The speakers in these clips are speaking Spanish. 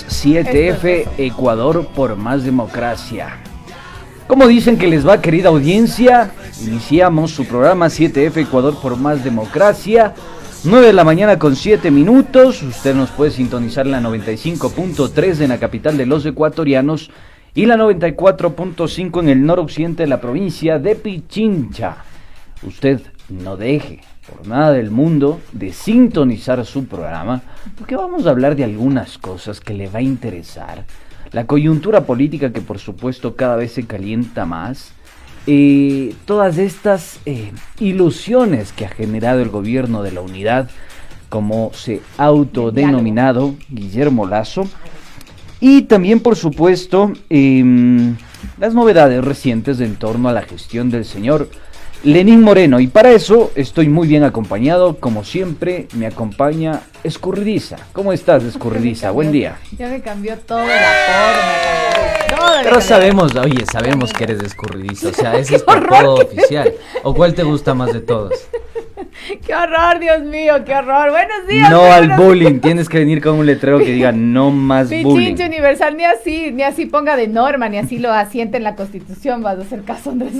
7F Ecuador por más democracia. Como dicen que les va, querida audiencia, iniciamos su programa 7F Ecuador por más democracia. 9 de la mañana con 7 minutos. Usted nos puede sintonizar en la 95.3 en la capital de los ecuatorianos y la 94.5 en el noroccidente de la provincia de Pichincha. Usted no deje por nada del mundo de sintonizar su programa, porque vamos a hablar de algunas cosas que le va a interesar. La coyuntura política, que por supuesto cada vez se calienta más. Todas estas ilusiones que ha generado el gobierno de la unidad, como se ha autodenominado Guillermo Lasso. Y también, por supuesto, las novedades recientes en torno a la gestión del señor Lenín Moreno. Y para eso estoy muy bien acompañado. Como siempre, me acompaña Escurridiza. ¿Cómo estás, Escurridiza? Buen día. Ya me cambió todo la forma. Pero sabemos que eres Escurridiza. O sea, ese es tu apodo oficial. ¿O cuál te gusta más de todos? ¡Qué horror, Dios mío! ¡Qué horror! ¡Buenos días! No al bullying. Tienes que venir con un letrero que diga no más bullying. Pichincha Universal, ni así ponga de norma, ni así lo asiente en la Constitución. Vas a hacer caso, Andrés.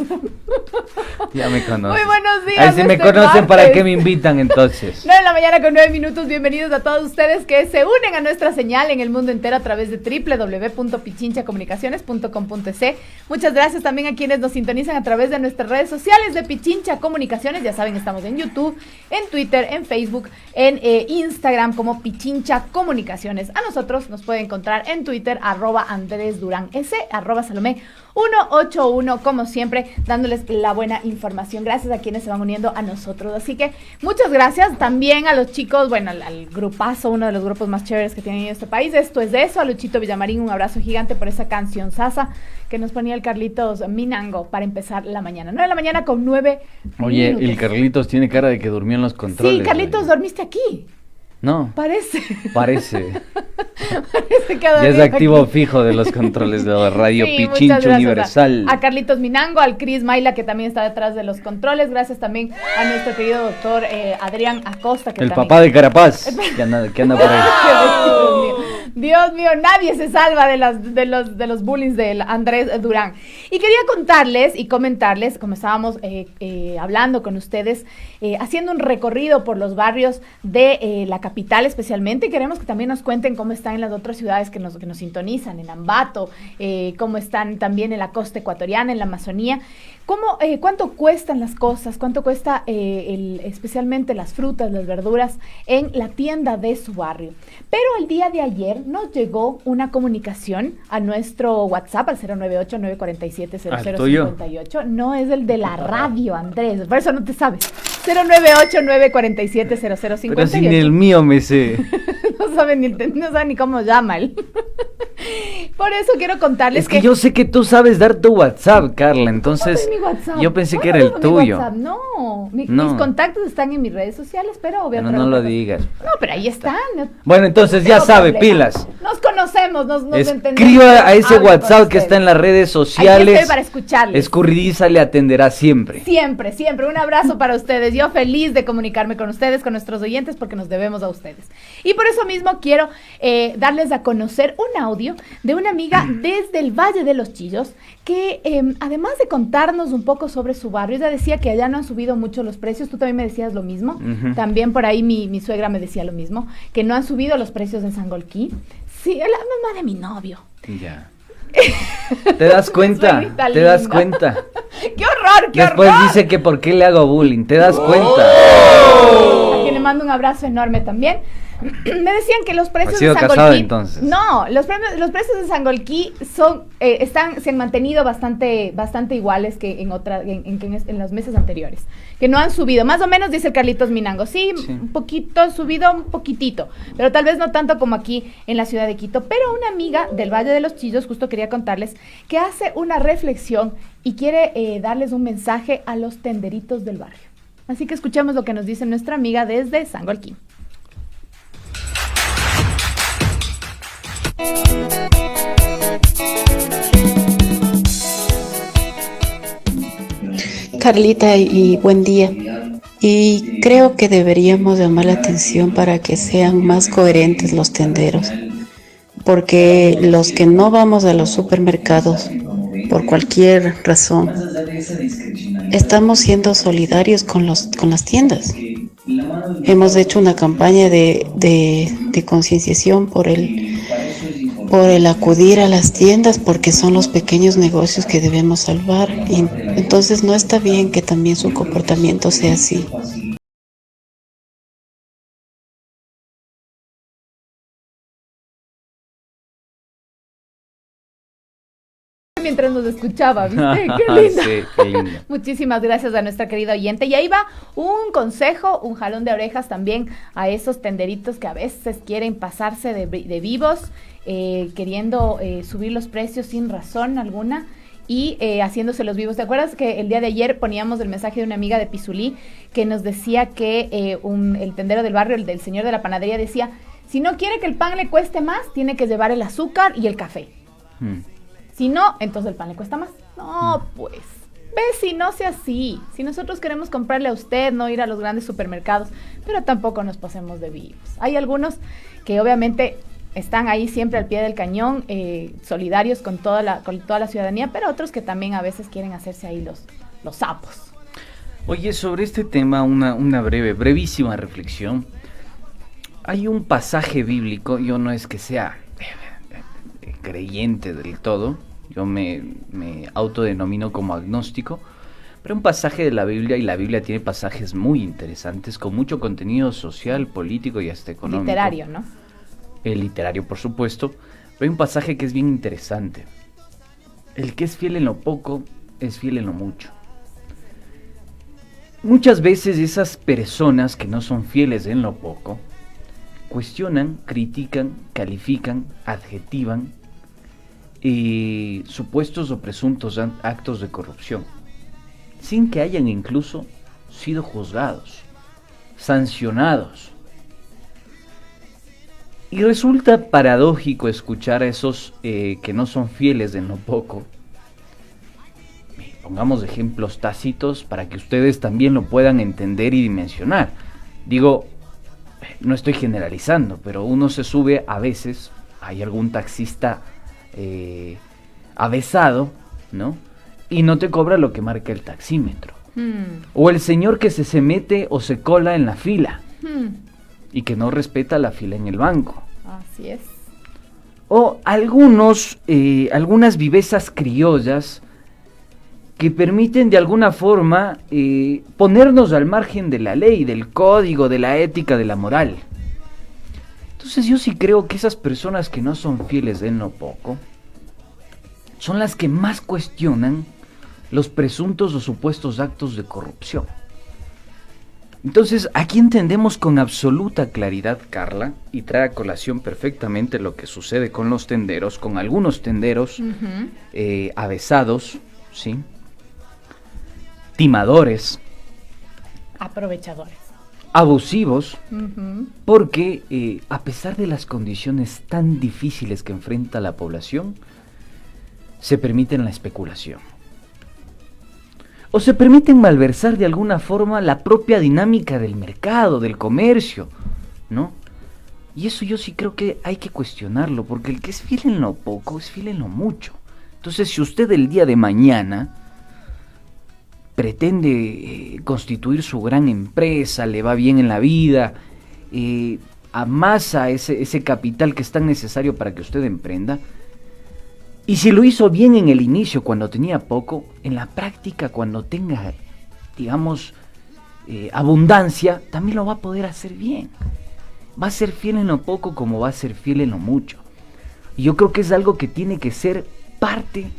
Ya me conocen. Muy buenos días. Ahí si me conocen, ¿para qué me invitan entonces? 9 de la mañana con 9 minutos. Bienvenidos a todos ustedes que se unen a nuestra señal en el mundo entero a través de www.pichinchacomunicaciones.com.es. Muchas gracias también a quienes nos sintonizan a través de nuestras redes sociales de Pichincha Comunicaciones. Ya saben, estamos en YouTube, en Twitter, en Facebook, en Instagram como Pichincha Comunicaciones. A nosotros nos puede encontrar en Twitter @AndrésDuránS, @Salomé 181, como siempre, dándoles la buena información. Gracias a quienes se van uniendo a nosotros. Así que muchas gracias también a los chicos, bueno, al grupazo, uno de los grupos más chéveres que tienen en este país. Esto es de eso. A Luchito Villamarín, un abrazo gigante por esa canción sasa que nos ponía el Carlitos Minango para empezar la mañana. 9 de la mañana con 9 Oye, minutos. el Carlitos tiene cara de que durmió en los controles. Sí, Carlitos, ¿dormiste aquí? No. Parece Parece. Parece que Ya es dormido activo aquí. fijo de los controles de la radio Sí, muchas Pichincha gracias Universal. a Carlitos Minango, al Cris Maila, que también está detrás de los controles. Gracias también a nuestro querido doctor Adrián Acosta, que El también... papá de Carapaz, que anda por ahí. Dios mío, nadie se salva de los bullies de Andrés Durán. Y quería contarles y comentarles, como estábamos hablando con ustedes, haciendo un recorrido por los barrios de la capital especialmente, y queremos que también nos cuenten cómo están en las otras ciudades que nos sintonizan, en Ambato, cómo están también en la costa ecuatoriana, en la Amazonía. ¿Cuánto cuestan las cosas? ¿Cuánto cuesta especialmente las frutas, las verduras en la tienda de su barrio? Pero el día de ayer nos llegó una comunicación a nuestro WhatsApp al 098-947-0058. No es el de la radio, Andrés, por eso no te sabes. 098-947-0058. Pero sin el mío me sé. No sabe ni cómo llama él. Por eso quiero contarles Es que yo sé que tú sabes dar tu WhatsApp, Carla, entonces ¿Cómo es mi WhatsApp? yo pensé que ¿Cómo era el tengo mi tuyo. WhatsApp? No, mis No. contactos están en mis redes sociales, pero obviamente No lo digas. No, pero ahí están. Bueno, entonces ya Tengo sabe, problema. pilas. Nos conocemos, nos entendemos. Escriba a ese Hablo con WhatsApp que ustedes. está en las redes Aquí sociales. estoy para escucharles. Escurridiza le atenderá siempre. Siempre, siempre. Un abrazo para ustedes. Yo feliz de comunicarme con ustedes, con nuestros oyentes, porque nos debemos a ustedes. Y por eso mismo quiero darles a conocer un audio de una amiga desde el Valle de los Chillos, que además de contarnos un poco sobre su barrio, ella decía que allá no han subido mucho los precios. Tú también me decías lo mismo. Ujú. También por ahí mi suegra me decía lo mismo, que no han subido los precios en Sangolquí. Sí, la mamá de mi novio. Ya. ¿Te das cuenta? Suegrita ¿Te das linda. cuenta? ¡Qué horror, qué Después horror! dice que por qué le hago bullying. ¿Te das cuenta? A quien le mando un abrazo enorme también. Me decían que los precios ¿Has sido de casada, Sangolquí... entonces? No, los precios de Sangolquí se han mantenido bastante iguales que en los meses anteriores, que no han subido. Más o menos, dice el Carlitos Minango. Sí, un poquito, subido un poquitito, pero tal vez no tanto como aquí en la ciudad de Quito. Pero una amiga del Valle de los Chillos, justo quería contarles, que hace una reflexión y quiere darles un mensaje a los tenderitos del barrio. Así que escuchemos lo que nos dice nuestra amiga desde Sangolquí. Carlita, y buen día. Y creo que deberíamos llamar la atención para que sean más coherentes los tenderos. porque los que no vamos a los supermercados por cualquier razón, estamos siendo solidarios con las tiendas. Hemos hecho una campaña de concienciación por el acudir a las tiendas, porque son los pequeños negocios que debemos salvar. Y entonces no está bien que también su comportamiento sea así. Mientras nos escuchaba, ¿viste? ¡Qué linda! Sí, qué linda. Muchísimas gracias a nuestra querida oyente. Y ahí va un consejo, un jalón de orejas también a esos tenderitos que a veces quieren pasarse de vivos, queriendo subir los precios sin razón alguna y haciéndose los vivos. ¿Te acuerdas que el día de ayer poníamos el mensaje de una amiga de Pizulí que nos decía que el tendero del barrio, el del señor de la panadería, decía, si no quiere que el pan le cueste más, tiene que llevar el azúcar y el café. Si no, entonces el pan le cuesta más. No, pues, ve, si no sea así. Si nosotros queremos comprarle a usted, no ir a los grandes supermercados, pero tampoco nos pasemos de vivos. Hay algunos que obviamente están ahí siempre al pie del cañón, solidarios con toda la ciudadanía, pero otros que también a veces quieren hacerse ahí los sapos. Oye, sobre este tema, una brevísima reflexión. Hay un pasaje bíblico, yo no es que sea creyente del todo, yo me autodenomino como agnóstico, pero un pasaje de la Biblia, y la Biblia tiene pasajes muy interesantes, con mucho contenido social, político y hasta económico. Literario, ¿no? Literario, por supuesto, pero hay un pasaje que es bien interesante. El que es fiel en lo poco, es fiel en lo mucho. Muchas veces esas personas que no son fieles en lo poco, cuestionan, critican, califican, adjetivan supuestos o presuntos actos de corrupción, sin que hayan incluso sido juzgados, sancionados. Y resulta paradójico escuchar a esos que no son fieles en lo poco. Pongamos ejemplos tácitos para que ustedes también lo puedan entender y dimensionar. Digo, no estoy generalizando, pero uno se sube a veces, hay algún taxista avesado, ¿no? Y no te cobra lo que marca el taxímetro. O el señor que se mete o se cola en la fila y que no respeta la fila en el banco. Así es. O algunas vivezas criollas que permiten de alguna forma ponernos al margen de la ley, del código, de la ética, de la moral. Entonces yo sí creo que esas personas que no son fieles en lo poco son las que más cuestionan los presuntos o supuestos actos de corrupción. Entonces aquí entendemos con absoluta claridad, Carla, y trae a colación perfectamente lo que sucede con los tenderos, con algunos tenderos avesados, ¿sí? Timadores, aprovechadores, abusivos, porque a pesar de las condiciones tan difíciles que enfrenta la población, se permiten la especulación. O se permiten malversar de alguna forma la propia dinámica del mercado, del comercio, ¿no? Y eso yo sí creo que hay que cuestionarlo, porque el que es fiel en lo poco es fiel en lo mucho. Entonces, si usted el día de mañana pretende constituir su gran empresa, le va bien en la vida, amasa ese capital que es tan necesario para que usted emprenda, y si lo hizo bien en el inicio cuando tenía poco, en la práctica cuando tenga, digamos, abundancia, también lo va a poder hacer bien. Va a ser fiel en lo poco como va a ser fiel en lo mucho. Y yo creo que es algo que tiene que ser parte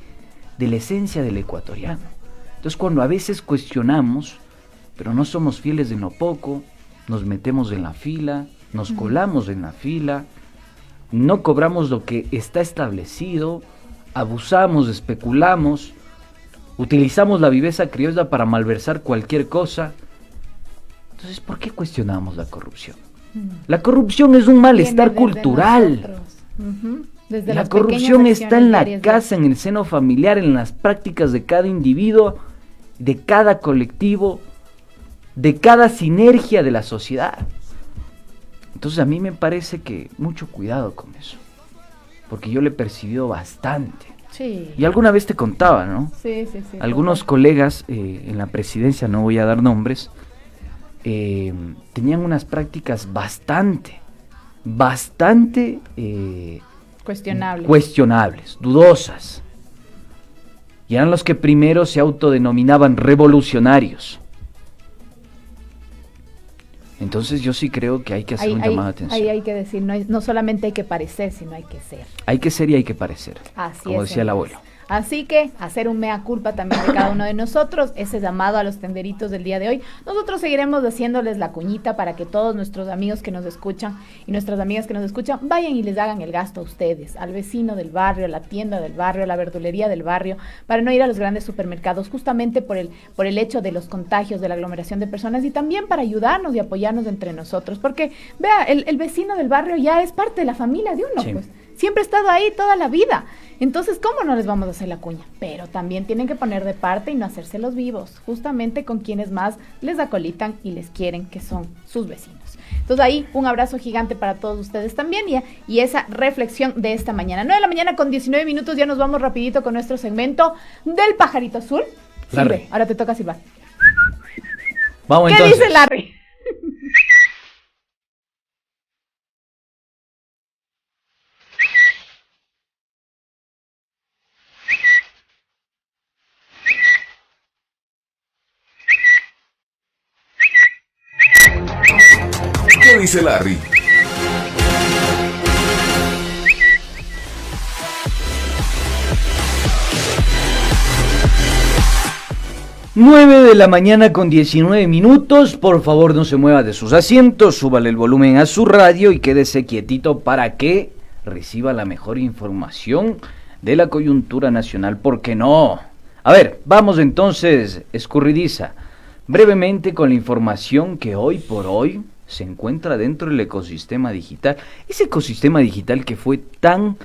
de la esencia del ecuatoriano. Entonces cuando a veces cuestionamos, pero no somos fieles en lo poco, nos metemos en la fila, nos colamos en la fila, no cobramos lo que está establecido, abusamos, especulamos, utilizamos la viveza criolla para malversar cualquier cosa. Entonces, ¿por qué cuestionamos la corrupción? La corrupción es un malestar cultural. La corrupción está en la casa, en el seno familiar, en las prácticas de cada individuo, de cada colectivo, de cada sinergia de la sociedad. Entonces a mí me parece que mucho cuidado con eso. porque yo le he percibido bastante. Sí. Y alguna vez te contaba, ¿no? Sí. Algunos colegas en la presidencia, no voy a dar nombres, tenían unas prácticas bastante cuestionables, dudosas. Y eran los que primero se autodenominaban revolucionarios. Entonces yo sí creo que hay que hacer un llamado de atención. Ahí hay que decir, no solamente hay que parecer, sino hay que ser. Hay que ser y hay que parecer, Así como es, decía el señores. abuelo. Así que hacer un mea culpa también de cada uno de nosotros, ese llamado a los tenderitos del día de hoy. Nosotros seguiremos haciéndoles la cuñita para que todos nuestros amigos que nos escuchan y nuestras amigas que nos escuchan vayan y les hagan el gasto a ustedes, al vecino del barrio, a la tienda del barrio, a la verdulería del barrio, para no ir a los grandes supermercados, justamente por el hecho de los contagios, de la aglomeración de personas, y también para ayudarnos y apoyarnos entre nosotros, porque vea, el vecino del barrio ya es parte de la familia de uno, Sí. pues. Siempre ha estado ahí toda la vida. Entonces, ¿cómo no les vamos a hacer la cuña? Pero también tienen que poner de parte y no hacerse los vivos, justamente con quienes más les acolitan y les quieren, que son sus vecinos. Entonces ahí, un abrazo gigante para todos ustedes también y esa reflexión de esta mañana. 9 de la mañana con 19 minutos, ya nos vamos rapidito con nuestro segmento del pajarito azul. Larry. Silve, ahora te toca silbar. Vamos ¿Qué entonces. dice Larry? ¿Qué dice Larry? Nueve de la mañana con 19 minutos, por favor no se mueva de sus asientos, súbale el volumen a su radio y quédese quietito para que reciba la mejor información de la coyuntura nacional, ¿por qué no? A ver, vamos entonces, escurridiza, brevemente con la información que hoy por hoy se encuentra dentro del ecosistema digital, ese ecosistema digital que fue tan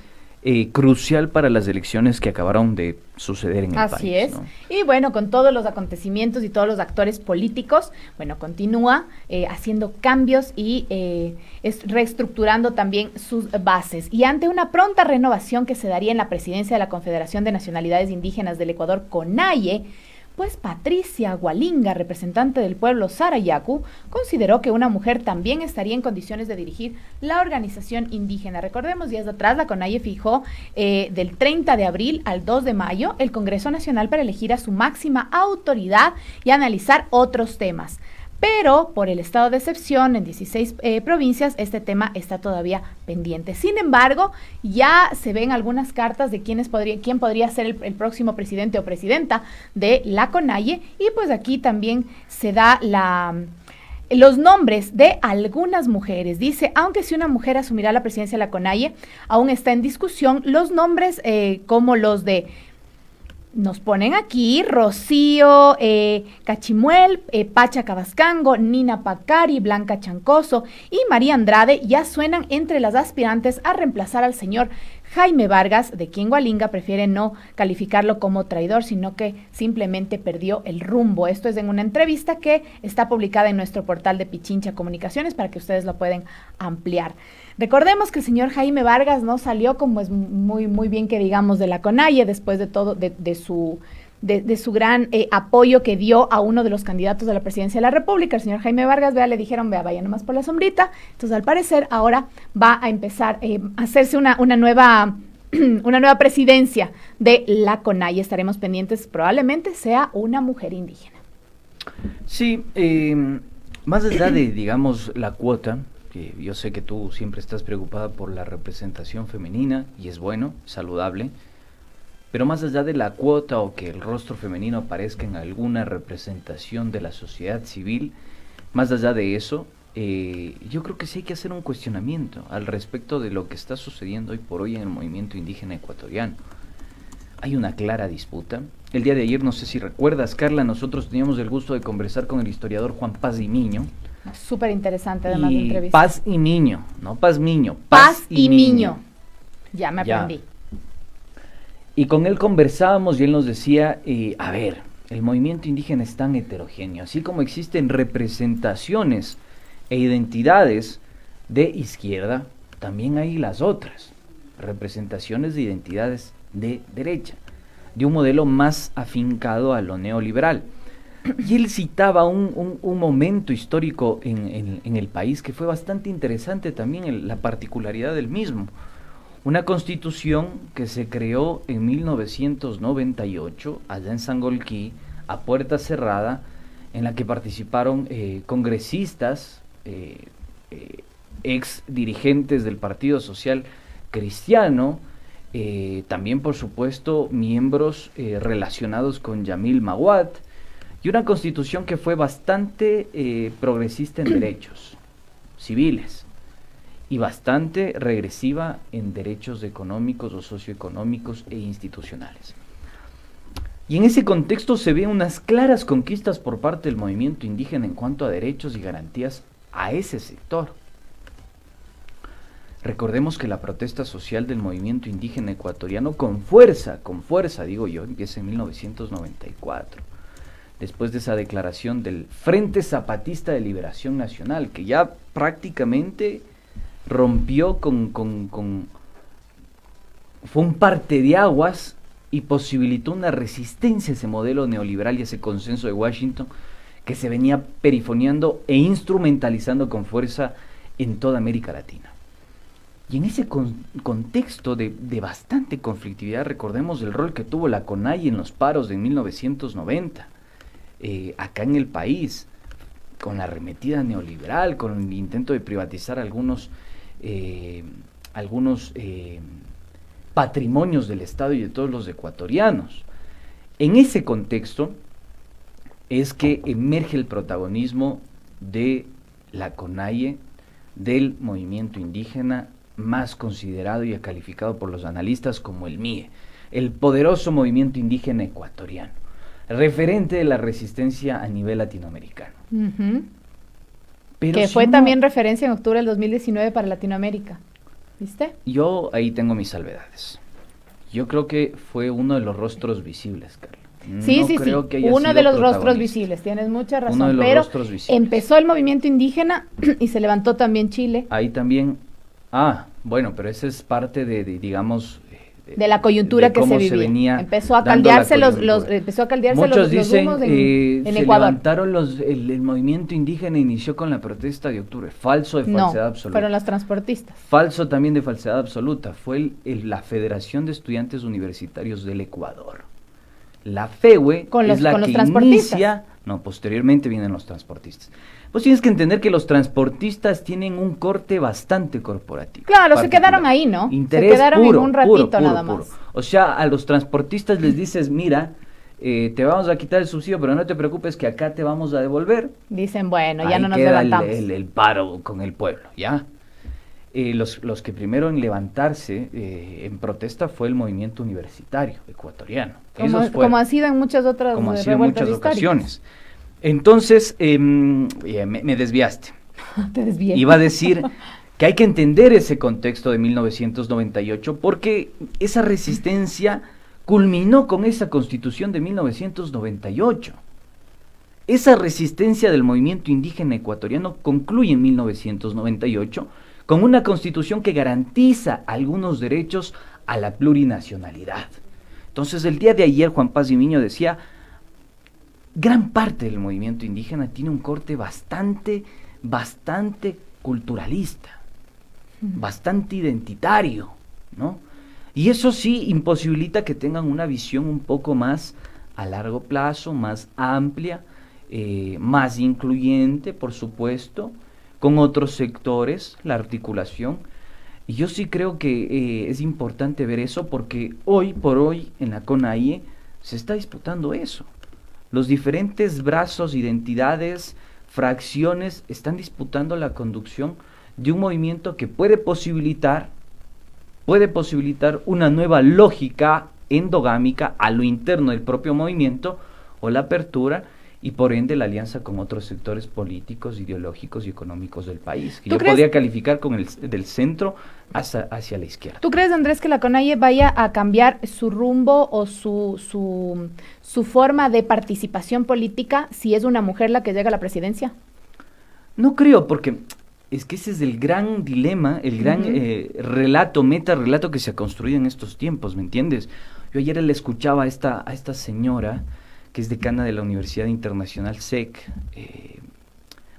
crucial para las elecciones que acabaron de suceder en el país. Así es. ¿No? Y bueno, con todos los acontecimientos y todos los actores políticos, bueno, continúa haciendo cambios y reestructurando también sus bases. Y ante una pronta renovación que se daría en la presidencia de la Confederación de Nacionalidades Indígenas del Ecuador, CONAIE, pues Patricia Gualinga, representante del pueblo Sarayacu, consideró que una mujer también estaría en condiciones de dirigir la organización indígena. Recordemos, días atrás la CONAIE fijó del 30 de abril al 2 de mayo el Congreso Nacional para elegir a su máxima autoridad y analizar otros temas. Pero por el estado de excepción en 16 provincias, este tema está todavía pendiente. Sin embargo, ya se ven algunas cartas de quién podría ser el próximo presidente o presidenta de la CONAIE, y pues aquí también se da los nombres de algunas mujeres. Dice, aunque si una mujer asumirá la presidencia de la CONAIE, aún está en discusión los nombres como los de... Nos ponen aquí Rocío Cachimuel, Pacha Cabascango, Nina Pacari, Blanca Chancoso y María Andrade ya suenan entre las aspirantes a reemplazar al señor Jaime Vargas, de quien Gualinga prefiere no calificarlo como traidor, sino que simplemente perdió el rumbo. Esto es en una entrevista que está publicada en nuestro portal de Pichincha Comunicaciones para que ustedes lo pueden ampliar. Recordemos que el señor Jaime Vargas no salió, como es muy bien que digamos, de la CONAIE después de todo, de su gran apoyo que dio a uno de los candidatos de la presidencia de la República. El señor Jaime Vargas, le dijeron, vaya nomás por la sombrita. Entonces, al parecer, ahora va a empezar a hacerse una nueva presidencia de la CONAIE. Estaremos pendientes, probablemente sea una mujer indígena. Sí, más allá de, digamos, la cuota, que yo sé que tú siempre estás preocupada por la representación femenina, y es bueno, saludable, pero más allá de la cuota o que el rostro femenino aparezca en alguna representación de la sociedad civil, más allá de eso, yo creo que sí hay que hacer un cuestionamiento al respecto de lo que está sucediendo hoy por hoy en el movimiento indígena ecuatoriano. Hay una clara disputa. El día de ayer, no sé si recuerdas, Carla, nosotros teníamos el gusto de conversar con el historiador Juan Paz y Miño. Súper interesante, además de entrevista. Paz y Miño, no Paz Miño. Paz y Miño. Ya me aprendí. Y con él conversábamos y él nos decía, a ver, el movimiento indígena es tan heterogéneo, así como existen representaciones e identidades de izquierda, también hay las otras. representaciones de identidades de derecha, de un modelo más afincado a lo neoliberal. Y él citaba un momento histórico en el país que fue bastante interesante también, la particularidad del mismo. Una constitución que se creó en 1998, allá en Sangolquí, a puerta cerrada, en la que participaron congresistas, ex dirigentes del Partido Social Cristiano, también por supuesto miembros relacionados con Yamil Maguad, y una constitución que fue bastante progresista en derechos civiles y bastante regresiva en derechos económicos o socioeconómicos e institucionales. Y en ese contexto se ven unas claras conquistas por parte del movimiento indígena en cuanto a derechos y garantías a ese sector. Recordemos que la protesta social del movimiento indígena ecuatoriano con fuerza digo yo, empieza en 1994. Después de esa declaración del Frente Zapatista de Liberación Nacional, que ya prácticamente rompió fue un parteaguas y posibilitó una resistencia a ese modelo neoliberal y a ese consenso de Washington que se venía perifoneando e instrumentalizando con fuerza en toda América Latina. Y en ese contexto de bastante conflictividad, recordemos el rol que tuvo la CONAIE en los paros de 1990, acá en el país, con la arremetida neoliberal, con el intento de privatizar algunos patrimonios del Estado y de todos los ecuatorianos. En ese contexto es que emerge el protagonismo de la CONAIE, del movimiento indígena más considerado y calificado por los analistas como el MIE, el poderoso movimiento indígena ecuatoriano, referente de la resistencia a nivel latinoamericano. Pero que fue también referencia en octubre del 2019 para Latinoamérica, ¿viste? Yo ahí tengo mis salvedades. Yo creo que fue uno de los rostros visibles, Carla. Sí, uno de los rostros visibles, tienes mucha razón, pero empezó el movimiento indígena y se levantó también Chile. Ahí también, bueno, pero esa es parte digamos, de la coyuntura que se vivía. Empezó a caldearse los humos en se Ecuador. Levantaron el movimiento indígena inició con la protesta de octubre. Falso de falsedad absoluta. Fueron los transportistas. Falso también de falsedad absoluta. Fue la Federación de Estudiantes Universitarios del Ecuador. La FEUE es la que inicia. No, posteriormente vienen los transportistas. Pues tienes que entender que los transportistas tienen un corte bastante corporativo. Claro, se quedaron ahí, ¿no? Interés se quedaron puro, en un ratito puro, nada más. O sea, a los transportistas les dices, mira, te vamos a quitar el subsidio, pero no te preocupes que acá te vamos a devolver. Dicen, bueno, ya ahí no nos queda levantamos. El paro con el pueblo, ¿ya? Los que primero en levantarse en protesta fue el movimiento universitario ecuatoriano. Como ha sido en muchas otras ocasiones. Entonces, me desviaste. Te desvié. Iba a decir que hay que entender ese contexto de 1998 porque esa resistencia culminó con esa constitución de 1998. Esa resistencia del movimiento indígena ecuatoriano concluye en 1998 con una constitución que garantiza algunos derechos a la plurinacionalidad. Entonces, el día de ayer Juan Paz Dimiño decía, gran parte del movimiento indígena tiene un corte bastante culturalista, bastante identitario, ¿no? Y eso sí imposibilita que tengan una visión un poco más a largo plazo, más amplia, más incluyente, por supuesto, con otros sectores, la articulación. Y yo sí creo que es importante ver eso porque hoy por hoy en la CONAIE se está disputando eso. Los diferentes brazos, identidades, fracciones están disputando la conducción de un movimiento que puede posibilitar una nueva lógica endogámica a lo interno del propio movimiento o la apertura y por ende la alianza con otros sectores políticos, ideológicos y económicos del país, que yo podría calificar con del centro hacia la izquierda. ¿Tú crees, Andrés, que la CONAIE vaya a cambiar su rumbo o su forma de participación política si es una mujer la que llega a la presidencia? No creo, porque Es que ese es el gran dilema, el gran meta-relato que se ha construido en estos tiempos, ¿me entiendes? Yo ayer le escuchaba a esta señora, que es decana de la Universidad Internacional SEC,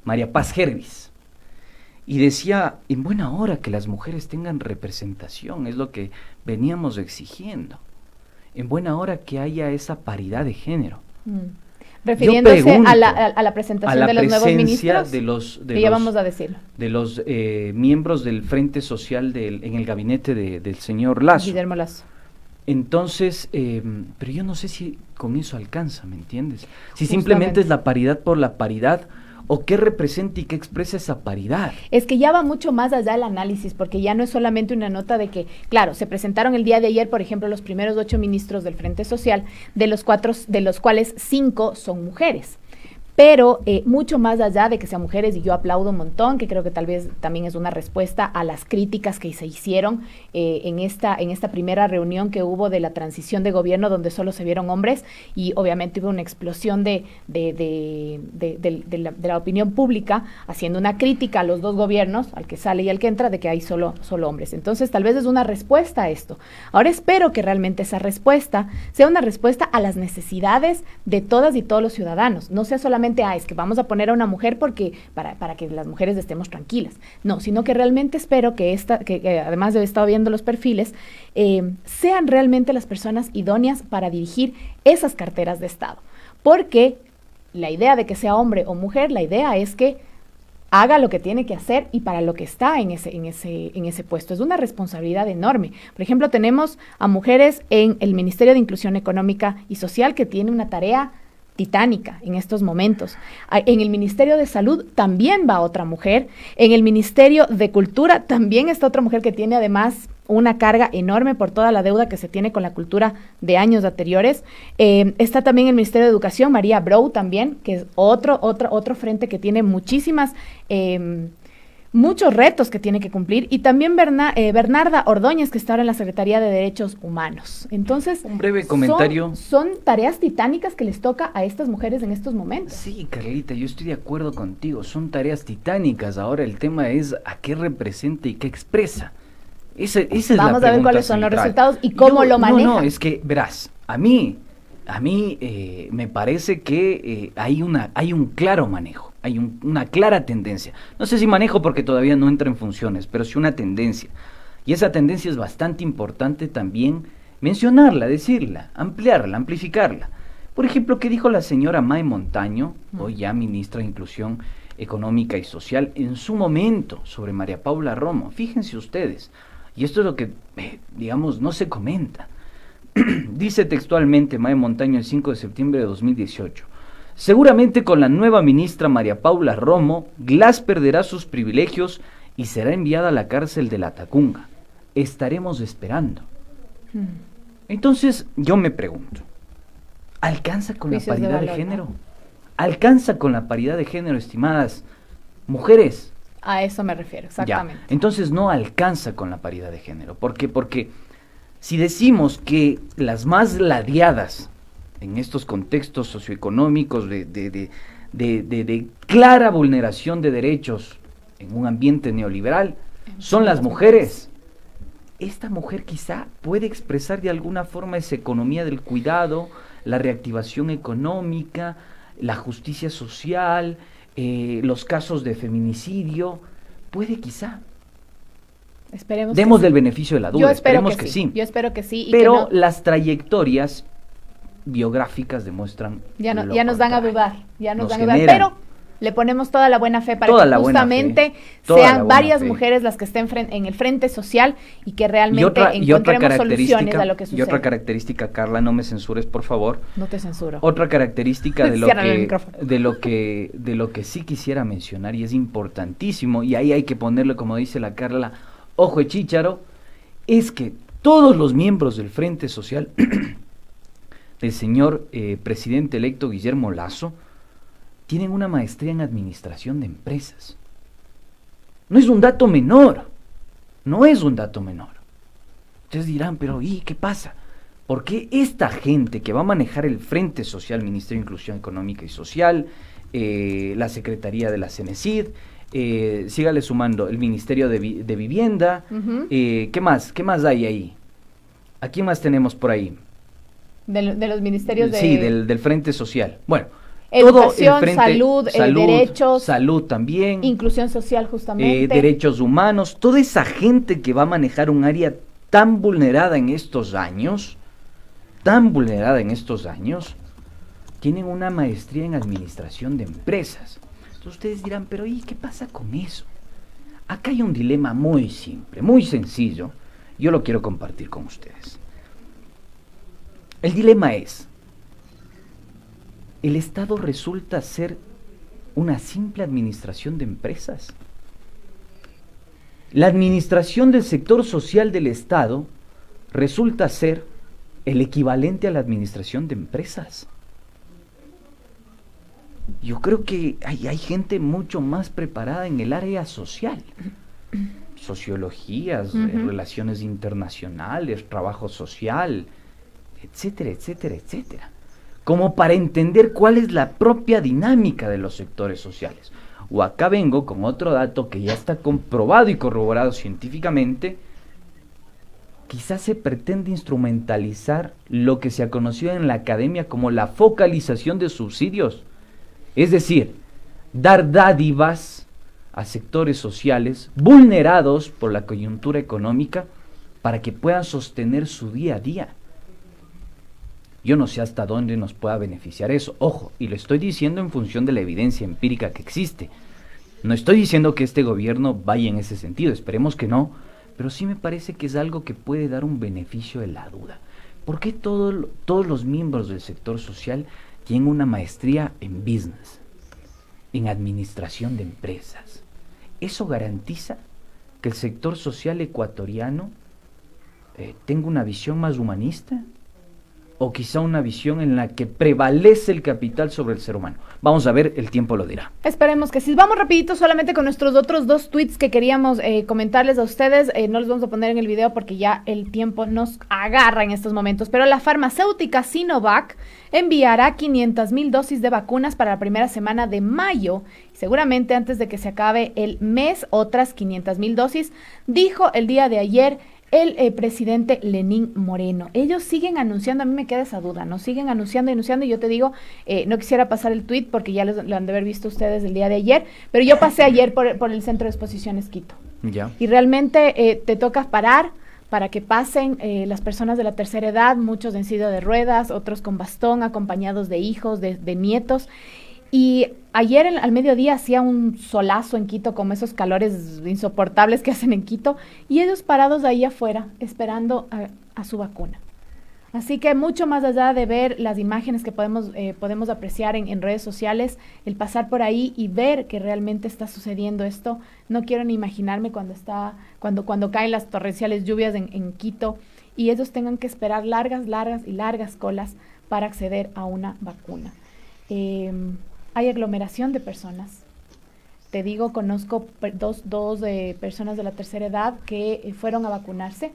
María Paz Hervis, y decía, en buena hora que las mujeres tengan representación, es lo que veníamos exigiendo, en buena hora que haya esa paridad de género. Refiriéndose a la presentación de los nuevos ministros, ya vamos a decirlo. De los miembros del Frente Social en el gabinete del señor Lasso. Guillermo Lasso. Entonces, pero yo no sé si con eso alcanza, ¿me entiendes? Si simplemente es la paridad por la paridad, o qué representa y qué expresa esa paridad. Es que ya va mucho más allá el análisis, porque ya no es solamente una nota de que, claro, se presentaron el día de ayer, por ejemplo, los primeros 8 ministros del Frente Social, de los cuales 5 son mujeres. Pero mucho más allá de que sean mujeres, y yo aplaudo un montón, que creo que tal vez también es una respuesta a las críticas que se hicieron en esta primera reunión que hubo de la transición de gobierno, donde solo se vieron hombres, y obviamente hubo una explosión de la opinión pública haciendo una crítica a los dos gobiernos, al que sale y al que entra, de que hay solo hombres. Entonces tal vez es una respuesta a esto. Ahora espero que realmente esa respuesta sea una respuesta a las necesidades de todas y todos los ciudadanos, no sea solamente es que vamos a poner a una mujer porque para que las mujeres estemos tranquilas. No, sino que realmente espero que además de haber estado viendo los perfiles, sean realmente las personas idóneas para dirigir esas carteras de Estado. Porque la idea de que sea hombre o mujer, la idea es que haga lo que tiene que hacer y para lo que está en ese puesto. Es una responsabilidad enorme. Por ejemplo, tenemos a mujeres en el Ministerio de Inclusión Económica y Social, que tiene una tarea titánica en estos momentos. En el Ministerio de Salud también va otra mujer. En el Ministerio de Cultura también está otra mujer que tiene además una carga enorme por toda la deuda que se tiene con la cultura de años anteriores. Está también el Ministerio de Educación, María Brou también, que es otro frente que tiene muchos retos que tiene que cumplir, y también Bernarda Ordóñez, que está ahora en la Secretaría de Derechos Humanos. Entonces, un breve comentario. Son tareas titánicas que les toca a estas mujeres en estos momentos. Sí, Carlita, yo estoy de acuerdo contigo, son tareas titánicas. Ahora el tema es a qué representa y qué expresa. Esa es la pregunta. Vamos a ver cuáles son los resultados y cómo lo manejan. No, es que, verás, a mí me parece que hay un claro manejo. Hay una clara tendencia. No sé si manejo porque todavía no entra en funciones, pero sí una tendencia. Y esa tendencia es bastante importante también mencionarla, decirla, ampliarla, amplificarla. Por ejemplo, ¿qué dijo la señora Mae Montaño, hoy ya ministra de Inclusión Económica y Social, en su momento sobre María Paula Romo? Fíjense ustedes, y esto es lo que, digamos, no se comenta. Dice textualmente Mae Montaño el 5 de septiembre de 2018. Seguramente con la nueva ministra María Paula Romo, Glass perderá sus privilegios y será enviada a la cárcel de La Tacunga. Estaremos esperando. Entonces, yo me pregunto, ¿alcanza con la paridad de género? ¿Alcanza con la paridad de género, estimadas mujeres? A eso me refiero, exactamente. Ya. Entonces no alcanza con la paridad de género. ¿Por qué? Porque si decimos que las más ladeadas en estos contextos socioeconómicos de clara vulneración de derechos en un ambiente neoliberal son las mujeres. Esta mujer quizá puede expresar de alguna forma esa economía del cuidado, la reactivación económica, la justicia social, los casos de feminicidio, puede quizá. Esperemos Demos que del sí. beneficio de la duda, Yo espero esperemos que sí. Yo espero que sí. Pero que no, las trayectorias biográficas demuestran ya nos dan a dudar, generan. Pero le ponemos toda la buena fe para que justamente sean varias mujeres las que estén en el frente social y que realmente encontremos soluciones a lo que sucede. Y otra característica, Carla, no me censures, por favor. No te censuro. Otra característica de lo que sí quisiera mencionar, y es importantísimo, y ahí hay que ponerle, como dice la Carla, ojo de chícharo, es que todos los miembros del Frente Social del señor presidente electo Guillermo Lasso tienen una maestría en administración de empresas. No es un dato menor, Ustedes dirán, pero ¿y qué pasa? ¿Por qué esta gente que va a manejar el Frente Social, Ministerio de Inclusión Económica y Social, la Secretaría de la CENESID, sígale sumando el Ministerio de Vivienda. ¿Qué más? ¿Qué más hay ahí? ¿A quién más tenemos por ahí? De los ministerios de... Sí, del Frente Social. Bueno, educación, todo el salud, derechos. Salud también. Inclusión social, justamente. Derechos humanos. Toda esa gente que va a manejar un área tan vulnerada en estos años, tienen una maestría en administración de empresas. Entonces ustedes dirán, pero ¿y qué pasa con eso? Acá hay un dilema muy simple, muy sencillo. Yo lo quiero compartir con ustedes. El dilema es, ¿el Estado resulta ser una simple administración de empresas? La administración del sector social del Estado resulta ser el equivalente a la administración de empresas. Yo creo que hay gente mucho más preparada en el área social. Sociologías, relaciones internacionales, trabajo social, etcétera, etcétera, etcétera. Como para entender cuál es la propia dinámica de los sectores sociales. O acá vengo con otro dato que ya está comprobado y corroborado científicamente. Quizás se pretende instrumentalizar lo que se ha conocido en la academia como la focalización de subsidios. Es decir, dar dádivas a sectores sociales vulnerados por la coyuntura económica para que puedan sostener su día a día. Yo no sé hasta dónde nos pueda beneficiar eso. Ojo, y lo estoy diciendo en función de la evidencia empírica que existe. No estoy diciendo que este gobierno vaya en ese sentido, esperemos que no, pero sí me parece que es algo que puede dar un beneficio de la duda. ¿Por qué todos los miembros del sector social tienen una maestría en business, en administración de empresas? ¿Eso garantiza que el sector social ecuatoriano tenga una visión más humanista? ¿O quizá una visión en la que prevalece el capital sobre el ser humano? Vamos a ver, el tiempo lo dirá. Esperemos que sí. Vamos rapidito solamente con nuestros otros 2 tweets que queríamos comentarles a ustedes. No los vamos a poner en el video porque ya el tiempo nos agarra en estos momentos. Pero la farmacéutica Sinovac enviará 500,000 dosis de vacunas para la primera semana de mayo. Seguramente antes de que se acabe el mes, otras 500,000 dosis, dijo el día de ayer el presidente Lenín Moreno. Ellos siguen anunciando, a mí me queda esa duda, ¿no? Siguen anunciando y yo te digo, no quisiera pasar el tweet porque ya lo han de haber visto ustedes el día de ayer, pero yo pasé ayer por el Centro de Exposiciones Quito. Ya. Y realmente te toca parar para que pasen las personas de la tercera edad, muchos en silla de ruedas, otros con bastón, acompañados de hijos, de nietos. Y ayer al mediodía hacía un solazo en Quito, como esos calores insoportables que hacen en Quito, y ellos parados ahí afuera, esperando a su vacuna. Así que mucho más allá de ver las imágenes que podemos apreciar en redes sociales, el pasar por ahí y ver que realmente está sucediendo esto, no quiero ni imaginarme cuando caen las torrenciales lluvias en Quito y ellos tengan que esperar largas colas para acceder a una vacuna. Hay aglomeración de personas. Te digo, conozco dos personas de la tercera edad que fueron a vacunarse.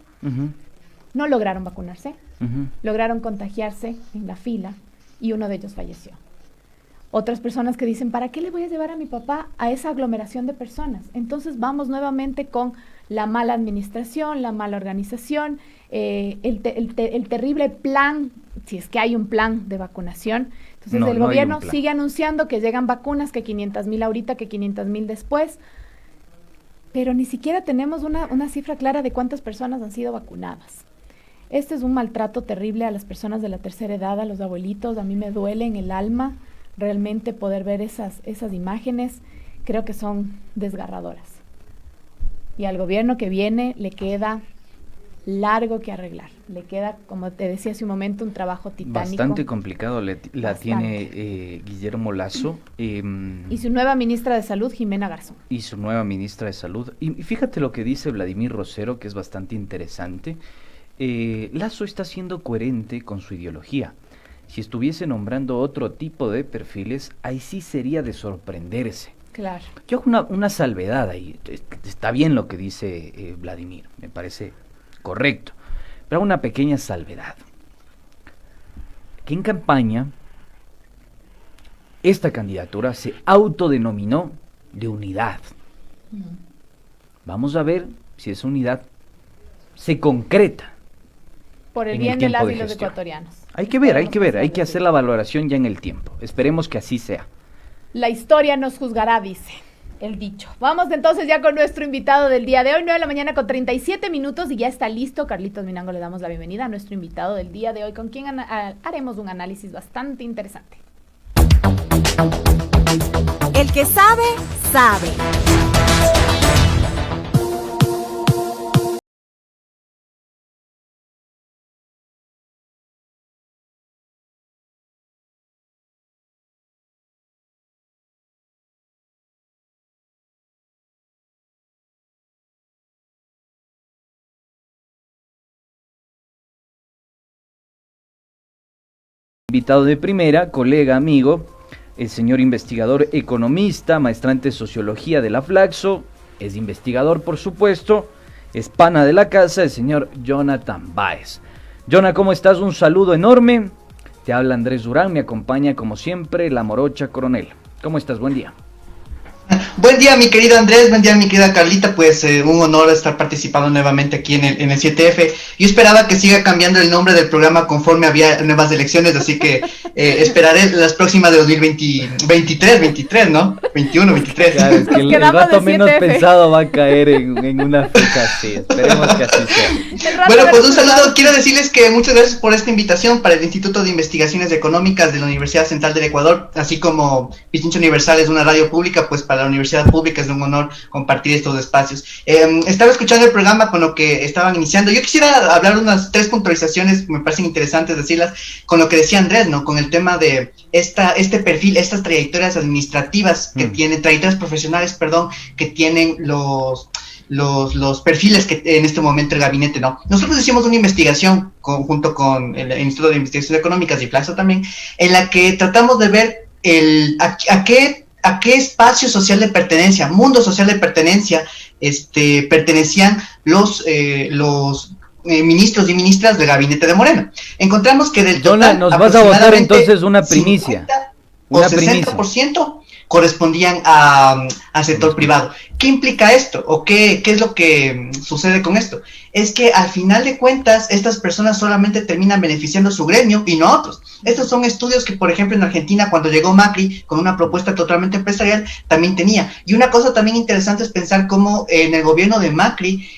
No lograron vacunarse. Lograron contagiarse en la fila y uno de ellos falleció. Otras personas que dicen, ¿para qué le voy a llevar a mi papá a esa aglomeración de personas? Entonces vamos nuevamente con la mala administración, la mala organización, el terrible plan, si es que hay un plan de vacunación. Entonces el gobierno sigue anunciando que llegan vacunas, que 500,000 ahorita, que 500,000 después, pero ni siquiera tenemos una cifra clara de cuántas personas han sido vacunadas. Este es un maltrato terrible a las personas de la tercera edad, a los abuelitos. A mí me duele en el alma realmente poder ver esas imágenes. Creo que son desgarradoras. Y al gobierno que viene le queda largo que arreglar. Le queda, como te decía hace un momento, un trabajo titánico. Bastante complicado tiene Guillermo Lasso. Y su nueva ministra de Salud, Jimena Garzón. Y su nueva ministra de Salud. Y fíjate lo que dice Vladimir Rosero, que es bastante interesante. Lasso está siendo coherente con su ideología. Si estuviese nombrando otro tipo de perfiles, ahí sí sería de sorprenderse. Claro. Yo hago una salvedad ahí. Está bien lo que dice Vladimir, me parece correcto. Pero hago una pequeña salvedad. Que en campaña, esta candidatura se autodenominó de unidad. Vamos a ver si esa unidad se concreta. Por el en bien el de tiempo las de y los gestión. ecuatorianos. Hay que ver, hay que hacer la valoración ya en el tiempo. Esperemos que así sea. La historia nos juzgará, dice el dicho. Vamos entonces ya con nuestro invitado del día de hoy, 9 de la mañana con 37 minutos y ya está listo. Carlitos Minango, le damos la bienvenida a nuestro invitado del día de hoy, con quien haremos un análisis bastante interesante. El que sabe, sabe. Invitado de primera, colega, amigo, el señor investigador economista, maestrante en sociología de la Flaxo, es investigador por supuesto, es pana de la casa, el señor Jonathan Báez. Jonah, ¿cómo estás? Un saludo enorme. Te habla Andrés Durán, me acompaña como siempre la morocha coronel. ¿Cómo estás? Buen día. Buen día, mi querido Andrés, buen día, mi querida Carlita, pues un honor estar participando nuevamente aquí en el 7F. Yo esperaba que siga cambiando el nombre del programa conforme había nuevas elecciones, así que esperaré las próximas de 2023, ¿no? 21, 23. Claro, es que el rato menos pensado va a caer en una fecha así, esperemos que así sea. Bueno, pues un saludo, quiero decirles que muchas gracias por esta invitación para el Instituto de Investigaciones Económicas de la Universidad Central del Ecuador, así como Pichincha Universal es una radio pública, pues para la Universidad Pública es un honor compartir estos espacios. Estaba escuchando el programa con lo que estaban iniciando. Yo quisiera hablar unas 3 puntualizaciones, me parecen interesantes decirlas, con lo que decía Andrés, ¿no? Con el tema de este perfil, estas trayectorias administrativas que tienen, trayectorias profesionales, perdón, que tienen los perfiles que en este momento el gabinete, ¿no? Nosotros hicimos una investigación junto con el Instituto de Investigaciones Económicas y Flaxo también, en la que tratamos de ver a qué espacio social de pertenencia, mundo social de pertenencia, pertenecían los ministros y ministras del gabinete de Moreno. Encontramos que del total, nos vas a votar entonces una primicia. 60% correspondían al sector privado. ¿Qué implica esto? ¿O qué es lo que sucede con esto? Es que al final de cuentas, estas personas solamente terminan beneficiando a su gremio y no a otros. Estos son estudios que, por ejemplo, en Argentina, cuando llegó Macri con una propuesta totalmente empresarial, también tenía. Y una cosa también interesante es pensar cómo en el gobierno de Macri,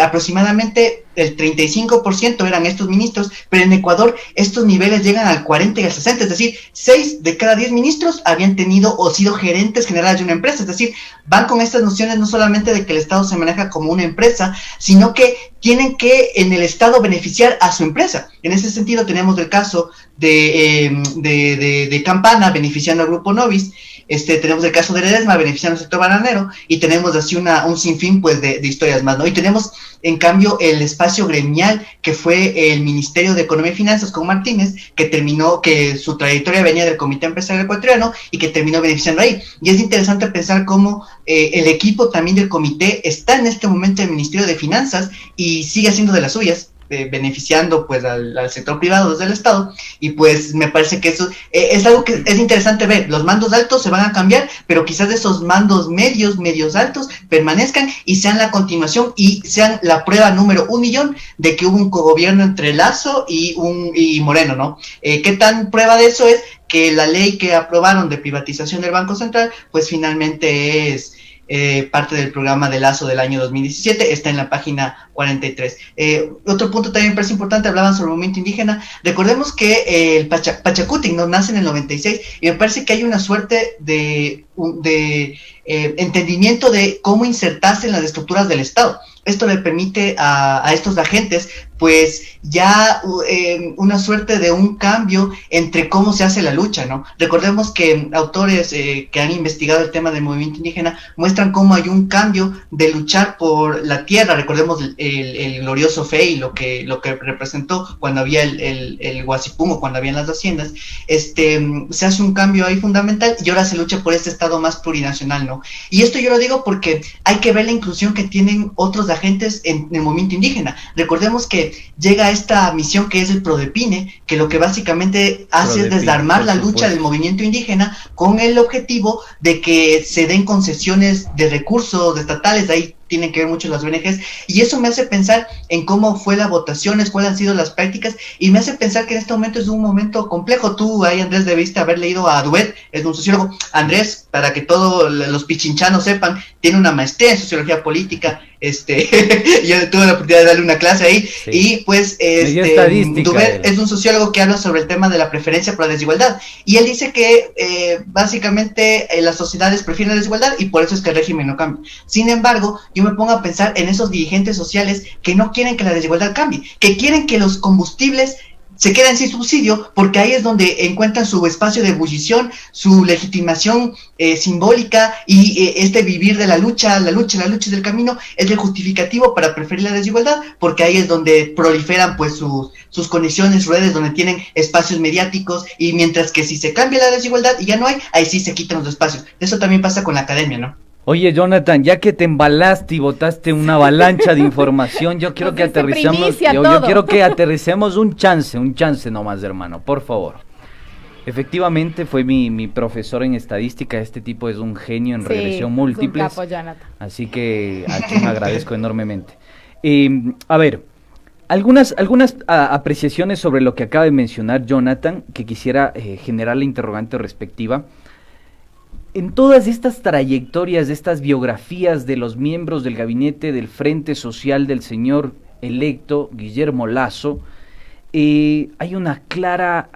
aproximadamente el 35% eran estos ministros, pero en Ecuador estos niveles llegan al 40 y al 60, es decir, 6 de cada 10 ministros habían tenido o sido gerentes generales de una empresa, es decir, van con estas nociones no solamente de que el Estado se maneja como una empresa, sino que tienen que en el Estado beneficiar a su empresa. En ese sentido tenemos el caso de Campana beneficiando al Grupo Novis, tenemos el caso de Ledesma beneficiando al sector bananero, y tenemos así un sinfín pues de historias más, ¿no? Y tenemos en cambio el espacio gremial que fue el Ministerio de Economía y Finanzas con Martínez, que su trayectoria venía del Comité Empresarial Ecuatoriano y que terminó beneficiando ahí. Y es interesante pensar cómo el equipo también del comité está en este momento en el Ministerio de Finanzas y sigue haciendo de las suyas, beneficiando pues al sector privado desde el Estado, y pues me parece que eso es algo que es interesante ver. Los mandos altos se van a cambiar, pero quizás esos mandos medios altos permanezcan y sean la continuación y sean la prueba número 1.000.000 de que hubo un cogobierno entre Lasso y Moreno, ¿no? ¿Qué tan prueba de eso es? Que la ley que aprobaron de privatización del Banco Central pues finalmente es parte del programa de Lasso del año 2017, está en la página 43. Otro punto también me parece importante, hablaban sobre el movimiento indígena. Recordemos que el Pachacutic no nace en el 96 y me parece que hay una suerte de entendimiento de cómo insertarse en las estructuras del Estado. Esto le permite a estos agentes pues ya una suerte de un cambio entre cómo se hace la lucha, ¿no? Recordemos que autores que han investigado el tema del movimiento indígena muestran cómo hay un cambio de luchar por la tierra. Recordemos el glorioso FEI, lo que representó cuando había el Guasipumo, cuando habían las haciendas. Se hace un cambio ahí fundamental y ahora se lucha por este Estado más plurinacional, ¿no? Y esto yo lo digo porque hay que ver la inclusión que tienen otros agentes en el movimiento indígena. Recordemos que que llega a esta misión que es el Prodepine, que lo que básicamente hace es desarmar la lucha del movimiento indígena con el objetivo de que se den concesiones de recursos estatales, ahí tienen que ver mucho las ONGs, y eso me hace pensar en cómo fue las votaciones, cuáles han sido las prácticas, y me hace pensar que en este momento es un momento complejo. Tú ahí, Andrés, debiste haber leído a Duet, es un sociólogo. Andrés, para que todos los pichinchanos sepan, tiene una maestría en sociología política, yo tuve la oportunidad de darle una clase ahí, sí. Y pues Duvet es un sociólogo que habla sobre el tema de la preferencia por la desigualdad, y él dice que básicamente las sociedades prefieren la desigualdad y por eso es que el régimen no cambia. Sin embargo, yo me pongo a pensar en esos dirigentes sociales que no quieren que la desigualdad cambie, que quieren que los combustibles se queden sin subsidio, porque ahí es donde encuentran su espacio de ebullición, su legitimación simbólica, y vivir de la lucha del camino es el justificativo para preferir la desigualdad, porque ahí es donde proliferan pues sus conexiones, redes, donde tienen espacios mediáticos, y mientras que si se cambia la desigualdad y ya no hay, ahí sí se quitan los espacios. Eso también pasa con la academia, ¿no? Oye, Jonathan, ya que te embalaste y botaste una avalancha de información, yo quiero que aterricemos, yo quiero que aterricemos un chance nomás, hermano, por favor. Efectivamente fue mi profesor en estadística, este tipo es un genio en regresión múltiple, así que a quien agradezco enormemente. A ver, algunas apreciaciones sobre lo que acaba de mencionar Jonathan, que quisiera generar la interrogante respectiva. En todas estas trayectorias, estas biografías de los miembros del gabinete del Frente Social del señor electo Guillermo Lasso, hay una clara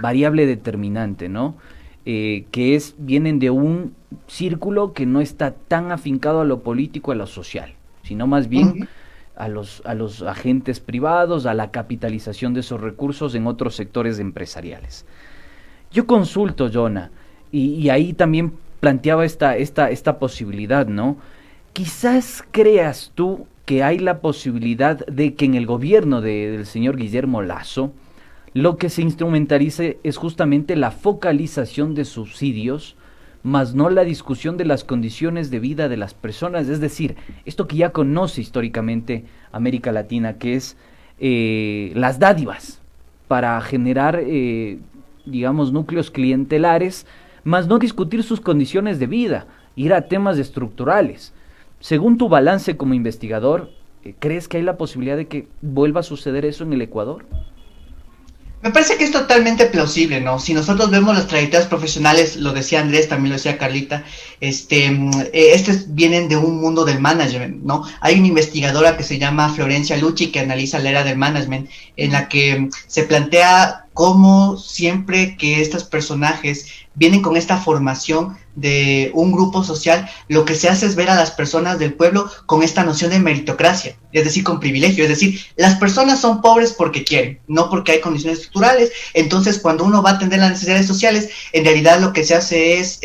variable determinante, ¿no? Que vienen de un círculo que no está tan afincado a lo político, a lo social, sino más bien a los agentes privados, a la capitalización de esos recursos en otros sectores empresariales. Yo consulto, Jonah, y ahí también planteaba esta posibilidad, ¿no? Quizás creas tú que hay la posibilidad de que en el gobierno del señor Guillermo Lasso lo que se instrumentalice es justamente la focalización de subsidios, más no la discusión de las condiciones de vida de las personas, es decir, esto que ya conoce históricamente América Latina, que es las dádivas para generar, digamos, núcleos clientelares, más no discutir sus condiciones de vida, ir a temas estructurales. Según tu balance como investigador, ¿crees que hay la posibilidad de que vuelva a suceder eso en el Ecuador? Me parece que es totalmente plausible, ¿no? Si nosotros vemos las trayectorias profesionales, lo decía Andrés, también lo decía Carlita, vienen de un mundo del management, ¿no? Hay una investigadora que se llama Florencia Lucci que analiza la era del management, en la que se plantea cómo siempre que estos personajes vienen con esta formación de un grupo social, lo que se hace es ver a las personas del pueblo con esta noción de meritocracia, es decir, con privilegio, es decir, las personas son pobres porque quieren, no porque hay condiciones estructurales. Entonces, cuando uno va a atender las necesidades sociales, en realidad lo que se hace es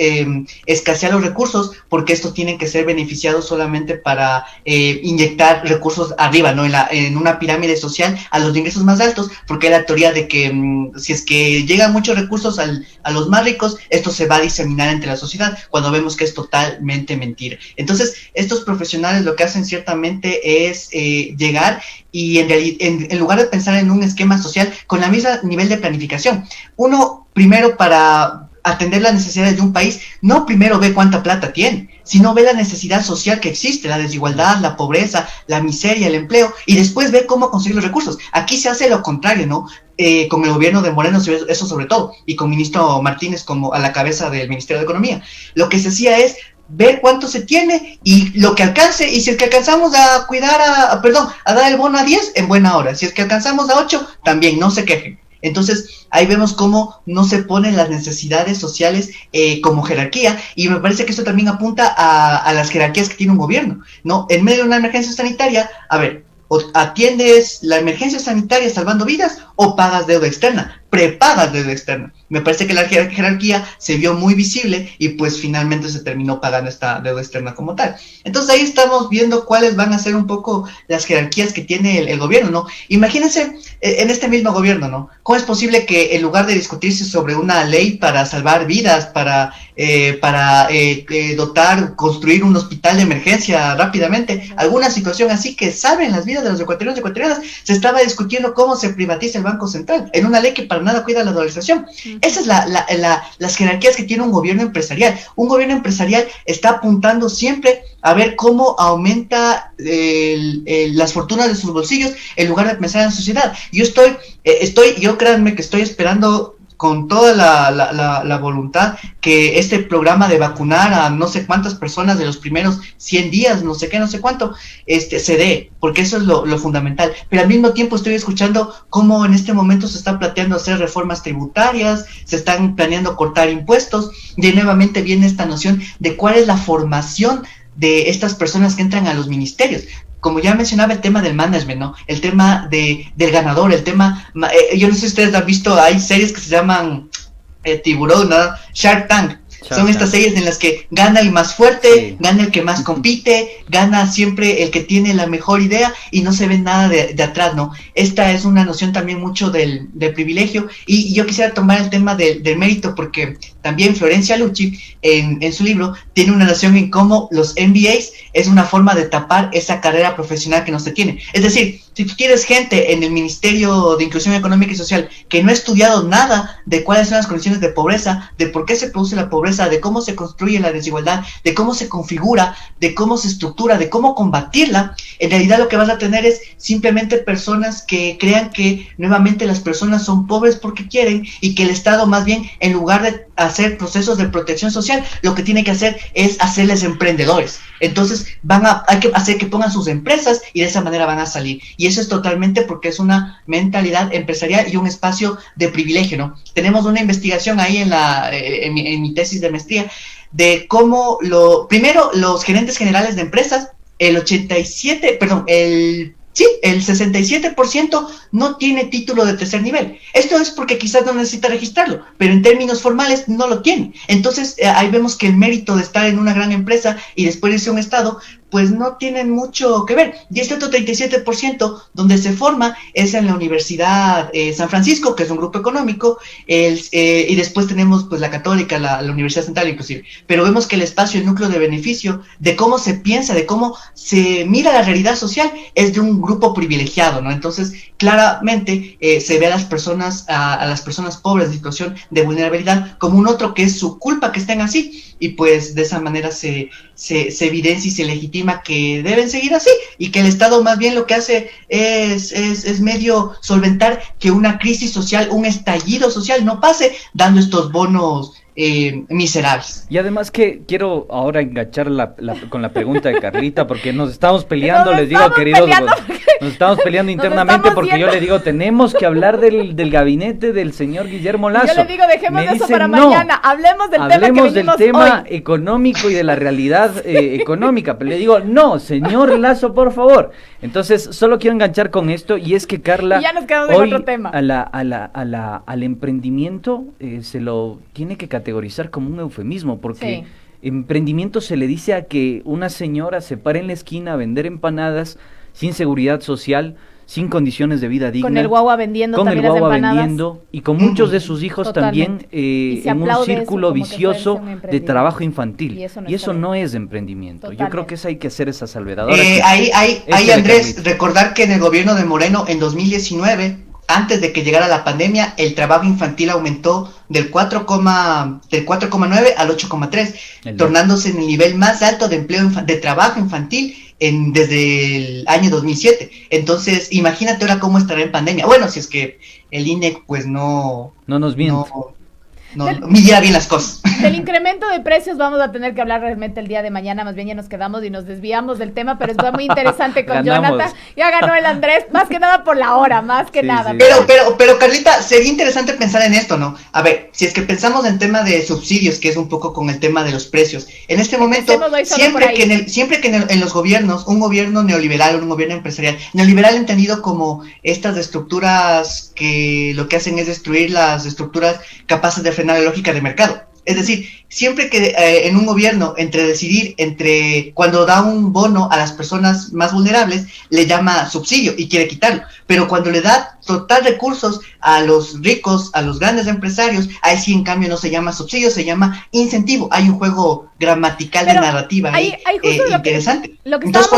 escasear los recursos, porque estos tienen que ser beneficiados solamente para inyectar recursos arriba, ¿no? En una pirámide social a los de ingresos más altos, porque hay la teoría de que si es que llegan muchos recursos a los más ricos, esto se va a diseminar entre la sociedad, cuando vemos que es totalmente mentira. Entonces, estos profesionales lo que hacen ciertamente es llegar y en lugar de pensar en un esquema social con el mismo nivel de planificación, uno primero para atender las necesidades de un país, no primero ve cuánta plata tiene, sino ve la necesidad social que existe, la desigualdad, la pobreza, la miseria, el empleo, y después ve cómo conseguir los recursos. Aquí se hace lo contrario, ¿no? Con el gobierno de Moreno, eso sobre todo, y con el ministro Martínez como a la cabeza del Ministerio de Economía. Lo que se hacía es ver cuánto se tiene y lo que alcance, y si es que alcanzamos a a dar el bono a 10, en buena hora. Si es que alcanzamos a 8, también, no se quejen. Entonces, ahí vemos cómo no se ponen las necesidades sociales como jerarquía, y me parece que esto también apunta a las jerarquías que tiene un gobierno, ¿no? En medio de una emergencia sanitaria, a ver, o atiendes la emergencia sanitaria salvando vidas o pagas deuda externa. prepagas deuda externa. Me parece que la jerarquía se vio muy visible y pues finalmente se terminó pagando esta deuda externa como tal. Entonces ahí estamos viendo cuáles van a ser un poco las jerarquías que tiene el gobierno, ¿no? Imagínense en este mismo gobierno, ¿no? ¿Cómo es posible que en lugar de discutirse sobre una ley para salvar vidas, para dotar, construir un hospital de emergencia rápidamente, alguna situación así que salven las vidas de los ecuatorianos y ecuatorianas, se estaba discutiendo cómo se privatiza el Banco Central, en una ley que para nada cuida la dolarización? Esas es las jerarquías que tiene un gobierno empresarial. Un gobierno empresarial está apuntando siempre a ver cómo aumenta las fortunas de sus bolsillos en lugar de pensar en la sociedad. Yo créanme que estoy esperando con toda la voluntad que este programa de vacunar a no sé cuántas personas de los primeros 100 días, no sé qué, no sé cuánto, se dé, porque eso es lo fundamental. Pero al mismo tiempo estoy escuchando cómo en este momento se está planteando hacer reformas tributarias, se están planeando cortar impuestos, y nuevamente viene esta noción de cuál es la formación de estas personas que entran a los ministerios. Como ya mencionaba, el tema del management, ¿no? El tema del ganador, el tema... yo no sé si ustedes han visto, hay series que se llaman Tiburón, ¿no? Shark Tank. Son estas series en las que gana el más fuerte, sí, gana el que más compite, gana siempre el que tiene la mejor idea y no se ve nada de atrás, ¿no? Esta es una noción también mucho del privilegio, y yo quisiera tomar el tema del mérito, porque también Florencia Lucci en su libro tiene una noción en cómo los MBAs es una forma de tapar esa carrera profesional que no se tiene. Es decir, si tú tienes gente en el Ministerio de Inclusión Económica y Social que no ha estudiado nada de cuáles son las condiciones de pobreza, de por qué se produce la pobreza, de cómo se construye la desigualdad, de cómo se configura, de cómo se estructura, de cómo combatirla, en realidad lo que vas a tener es simplemente personas que crean que nuevamente las personas son pobres porque quieren, y que el Estado más bien, en lugar de hacer procesos de protección social, lo que tiene que hacer es hacerles emprendedores. Entonces hay que hacer que pongan sus empresas y de esa manera van a salir. Y eso es totalmente porque es una mentalidad empresarial y un espacio de privilegio, ¿no? Tenemos una investigación ahí en mi tesis de maestría de cómo primero los gerentes generales de empresas, el 67% no tiene título de tercer nivel. Esto es porque quizás no necesita registrarlo, pero en términos formales no lo tiene. Entonces ahí vemos que el mérito de estar en una gran empresa y después irse a un estado, pues no tienen mucho que ver. Y este otro 37% donde se forma es en la Universidad San Francisco, que es un grupo económico, y después tenemos pues la Católica, la Universidad Central inclusive. Pero vemos que el espacio, el núcleo de beneficio, de cómo se piensa, de cómo se mira la realidad social, es de un grupo privilegiado, ¿no? Entonces, claramente se ve a las personas pobres de situación de vulnerabilidad como un otro que es su culpa que estén así, y pues de esa manera se evidencia y se legitima que deben seguir así, y que el Estado más bien lo que hace es medio solventar que una crisis social, un estallido social no pase, dando estos bonos miserables. Y además que quiero ahora enganchar con la pregunta de Carlita, porque nos estamos peleando, les digo, queridos, nos estamos peleando internamente porque yo le digo, tenemos que hablar del gabinete del señor Guillermo Lasso. Yo le digo, dejemos eso para mañana, hablemos del tema económico y de la realidad económica, pero le digo, no, señor Lasso, por favor. Entonces, solo quiero enganchar con esto, y es que Carla, y ya nos quedamos en otro tema. Al emprendimiento se lo tiene que categorizar como un eufemismo, porque emprendimiento se le dice a que una señora se para en la esquina a vender empanadas sin seguridad social, sin condiciones de vida digna, con el guagua vendiendo, y con muchos de sus hijos también en un círculo vicioso de trabajo infantil, y eso no es emprendimiento. Totalmente. Yo creo que hay que hacer esa salvedadora. Ahí Andrés, recordar que en el gobierno de Moreno en 2019, antes de que llegara la pandemia, el trabajo infantil aumentó del 4,9 al 8,3, tornándose en el nivel más alto de empleo de trabajo infantil desde el año 2007. Entonces, imagínate ahora cómo estará en pandemia. Bueno, si es que el INEC pues no nos miente. midiera bien las cosas. Del incremento de precios vamos a tener que hablar realmente el día de mañana, más bien ya nos quedamos y nos desviamos del tema, pero está muy interesante con Jonathan. Ya ganó el Andrés, más que nada por la hora, más que nada. Sí. Pero Carlita, sería interesante pensar en esto, ¿no? A ver, si es que pensamos en tema de subsidios, que es un poco con el tema de los precios, en este momento, siempre que en los gobiernos, un gobierno neoliberal, un gobierno empresarial, neoliberal entendido como estas estructuras que lo que hacen es destruir las estructuras capaces de frenar la lógica de mercado. Es decir, siempre que en un gobierno entre cuando da un bono a las personas más vulnerables, le llama subsidio y quiere quitarlo. Pero cuando le da total recursos a los ricos, a los grandes empresarios, ahí sí en cambio no se llama subsidio, se llama incentivo. Hay un juego gramatical de narrativa ahí interesante. Entonces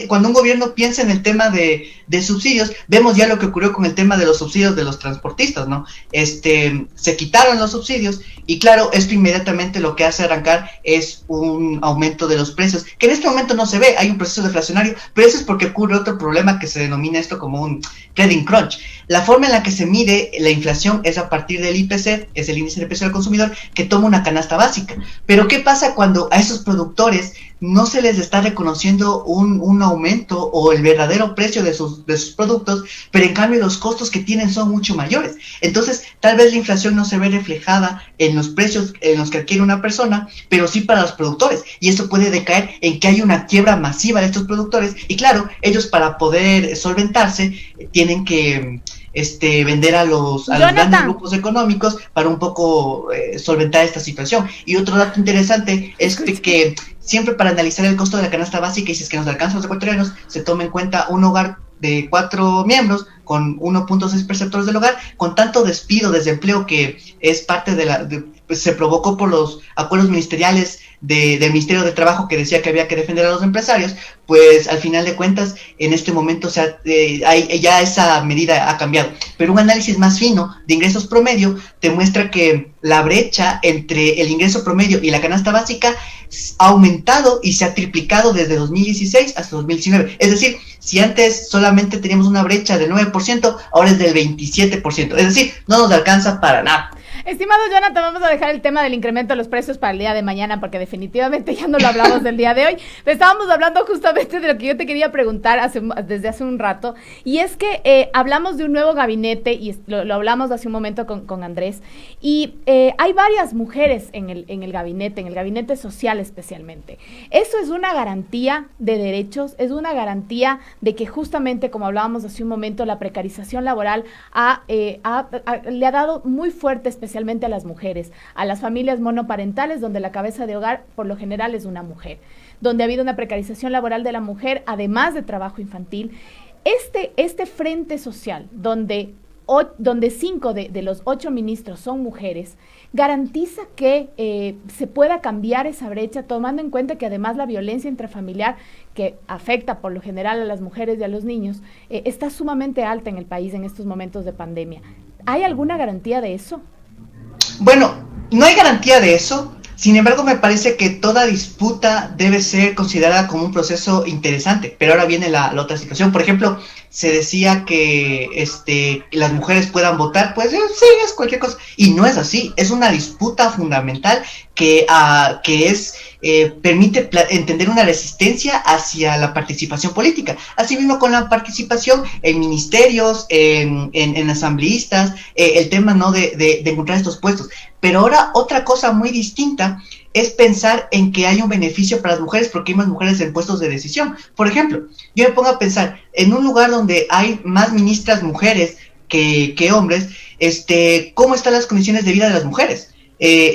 cuando un gobierno piensa en el tema de subsidios, vemos ya lo que ocurrió con el tema de los subsidios de los transportistas, ¿no? Se quitaron los subsidios y claro, esto inmediatamente lo que hace arrancar es un aumento de los precios, que en este momento no se ve, hay un proceso deflacionario, pero eso es porque ocurre otro problema que se denomina esto como un credit crunch. La forma en la que se mide la inflación es a partir del IPC, es el índice de precio del consumidor, que toma una canasta básica. Pero ¿qué pasa cuando a esos productores no se les está reconociendo un aumento o el verdadero precio de sus productos, pero en cambio los costos que tienen son mucho mayores? Entonces, tal vez la inflación no se ve reflejada en los precios en los que adquiere una persona, pero sí para los productores, y eso puede decaer en que hay una quiebra masiva de estos productores, y claro, ellos para poder solventarse tienen que vender a los grandes grupos económicos para un poco solventar esta situación. Y otro dato interesante es que siempre para analizar el costo de la canasta básica, y si es que nos alcanza a los ecuatorianos, se toma en cuenta un hogar de 4 miembros con 1.6 perceptores del hogar, con tanto despido, desempleo que es parte se provocó por los acuerdos ministeriales del Ministerio de Trabajo, que decía que había que defender a los empresarios, pues al final de cuentas en este momento ya esa medida ha cambiado. Pero un análisis más fino de ingresos promedio te muestra que la brecha entre el ingreso promedio y la canasta básica ha aumentado y se ha triplicado desde 2016 hasta 2019. Es decir, si antes solamente teníamos una brecha del 9%, ahora es del 27%. Es decir, no nos alcanza para nada. Estimado Jonathan, vamos a dejar el tema del incremento de los precios para el día de mañana, porque definitivamente ya no lo hablamos del día de hoy. Pero estábamos hablando justamente de lo que yo te quería preguntar desde hace un rato, y es que hablamos de un nuevo gabinete, y lo hablamos hace un momento con Andrés, y hay varias mujeres en el gabinete social especialmente. Eso es una garantía de derechos, es una garantía de que justamente, como hablábamos hace un momento, la precarización laboral le ha dado muy fuerte, especialmente a las mujeres, a las familias monoparentales, donde la cabeza de hogar por lo general es una mujer, donde ha habido una precarización laboral de la mujer, además de trabajo infantil. Este frente social, donde 5 de los 8 ministros son mujeres, garantiza que se pueda cambiar esa brecha, tomando en cuenta que además la violencia intrafamiliar, que afecta por lo general a las mujeres y a los niños, está sumamente alta en el país en estos momentos de pandemia. ¿Hay alguna garantía de eso? Bueno, no hay garantía de eso. Sin embargo, me parece que toda disputa debe ser considerada como un proceso interesante. Pero ahora viene la otra situación. Por ejemplo, se decía que las mujeres puedan votar, pues sí, es cualquier cosa. Y no es así. Es una disputa fundamental que permite entender una resistencia hacia la participación política. Asimismo, con la participación en ministerios, en asambleístas, el tema no de encontrar estos puestos. Pero ahora otra cosa muy distinta es pensar en que hay un beneficio para las mujeres porque hay más mujeres en puestos de decisión. Por ejemplo, yo me pongo a pensar, en un lugar donde hay más ministras mujeres que hombres, ¿cómo están las condiciones de vida de las mujeres?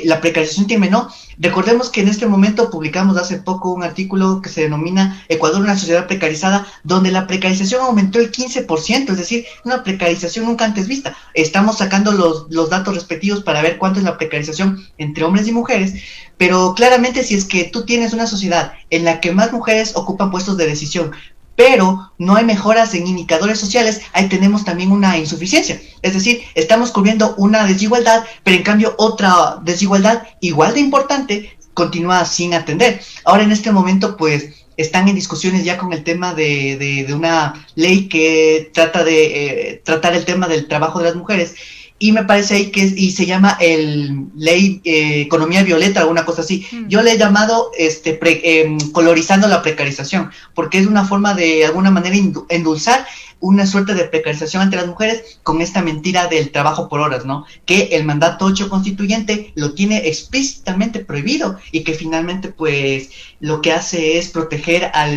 La precarización terminó. Recordemos que en este momento publicamos hace poco un artículo que se denomina Ecuador, una sociedad precarizada, donde la precarización aumentó el 15%, es decir, una precarización nunca antes vista. Estamos sacando los datos respectivos para ver cuánto es la precarización entre hombres y mujeres, pero claramente si es que tú tienes una sociedad en la que más mujeres ocupan puestos de decisión, pero no hay mejoras en indicadores sociales, ahí tenemos también una insuficiencia. Es decir, estamos cubriendo una desigualdad, pero en cambio otra desigualdad igual de importante continúa sin atender. Ahora en este momento pues están en discusiones ya con el tema de una ley que trata de tratar el tema del trabajo de las mujeres. y me parece ahí y se llama el ley economía violeta, alguna cosa así. Yo le he llamado colorizando la precarización, porque es una forma de alguna manera endulzar una suerte de precarización ante las mujeres con esta mentira del trabajo por horas, ¿no? Que el mandato 8 constituyente lo tiene explícitamente prohibido y que finalmente pues lo que hace es proteger a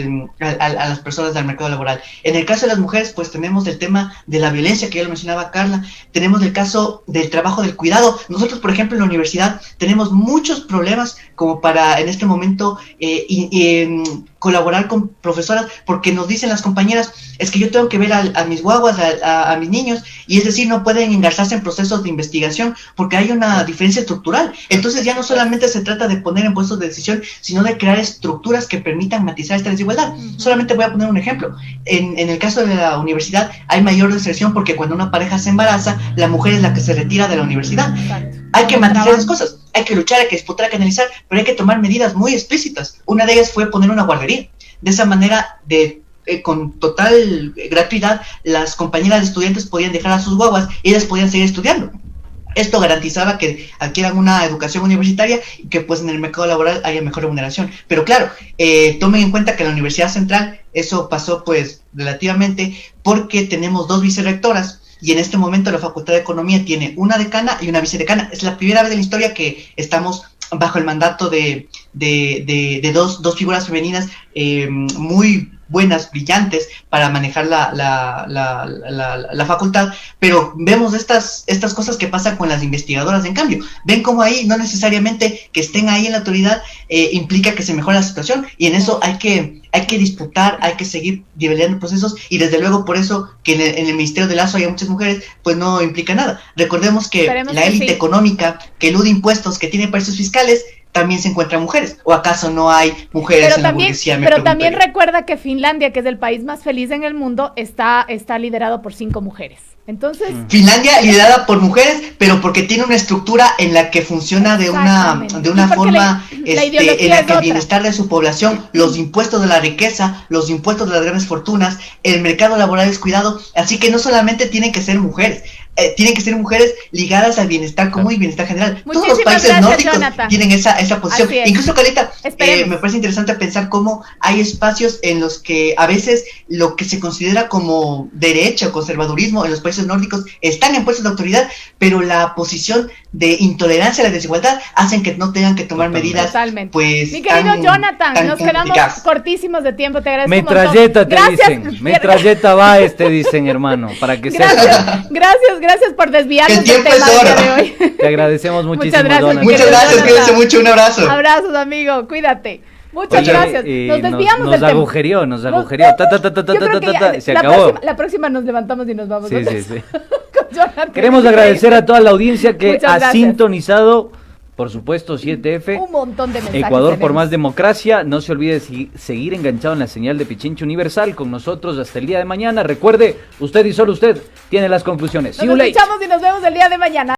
las personas del mercado laboral. En el caso de las mujeres pues tenemos el tema de la violencia que ya lo mencionaba Carla, tenemos el caso del trabajo del cuidado. Nosotros por ejemplo en la universidad tenemos muchos problemas como para en este momento colaborar con profesoras, porque nos dicen las compañeras, es que yo tengo que ver a mis guaguas, a mis niños, y es decir, no pueden engarzarse en procesos de investigación porque hay una diferencia estructural. Entonces ya no solamente se trata de poner en puestos de decisión, sino de crear estructuras que permitan matizar esta desigualdad. Solamente voy a poner un ejemplo. En el caso de la universidad hay mayor deserción porque cuando una pareja se embaraza, la mujer es la que se retira de la universidad. Hay que matizar esas cosas, hay que luchar, hay que disputar, hay que analizar, pero hay que tomar medidas muy explícitas. Una de ellas fue poner una guardería. De esa manera, con total gratuidad, las compañeras de estudiantes podían dejar a sus guaguas y ellas podían seguir estudiando. Esto garantizaba que adquieran una educación universitaria y que pues en el mercado laboral haya mejor remuneración. Pero claro, tomen en cuenta que en la Universidad Central eso pasó pues relativamente porque tenemos 2 vicerrectoras. Y en este momento la Facultad de Economía tiene una decana y una vicedecana. Es la primera vez en la historia que estamos bajo el mandato de dos figuras femeninas muy buenas, brillantes, para manejar la facultad, pero vemos estas cosas que pasan con las investigadoras. En cambio, ven cómo ahí no necesariamente que estén ahí en la autoridad implica que se mejore la situación, y en eso hay que disputar, hay que seguir nivelando procesos, y desde luego por eso que en el Ministerio de Lazo haya muchas mujeres, pues no implica nada. Recordemos que la élite económica que elude impuestos, que tiene paraísos fiscales, también se encuentran mujeres. ¿O acaso no hay mujeres en la burguesía? Pero también recuerda que Finlandia, que es el país más feliz en el mundo, está liderado por 5 mujeres. Entonces, Finlandia liderada por mujeres, pero porque tiene una estructura en la que funciona de una forma en la que el bienestar de su población, los impuestos de la riqueza, los impuestos de las grandes fortunas, el mercado laboral es cuidado. Así que no solamente tienen que ser mujeres, tienen que ser mujeres ligadas al bienestar común y bienestar general. Todos los países nórdicos tienen esa posición. Incluso, Caleta, me parece interesante pensar cómo hay espacios en los que a veces lo que se considera como derecha o conservadurismo en los países nórdicos están en puestos de autoridad, pero la posición de intolerancia a la desigualdad hacen que no tengan que tomar medidas. Pues, mi querido Jonathan, nos quedamos cortísimos de tiempo, te agradezco metralleta un montón. Te dicen, metralleta va dicen, hermano, para que sepas. Gracias por desviarnos del tema de hoy. Te agradecemos muchísimo, Jonathan. Muchas gracias, cuídense mucho, un abrazo. Abrazos, amigo, cuídate. Muchas gracias. Nos desviamos del tema. Nos agujerió. Se acabó. La próxima nos levantamos y nos vamos. Sí. Queremos agradecer a toda la audiencia que ha sintonizado, por supuesto, 7F. Un montón de mensajes. Ecuador por más democracia. No se olvide seguir enganchado en la señal de Pichincha Universal con nosotros hasta el día de mañana. Recuerde, usted y solo usted tiene las conclusiones. Nos escuchamos y nos vemos el día de mañana.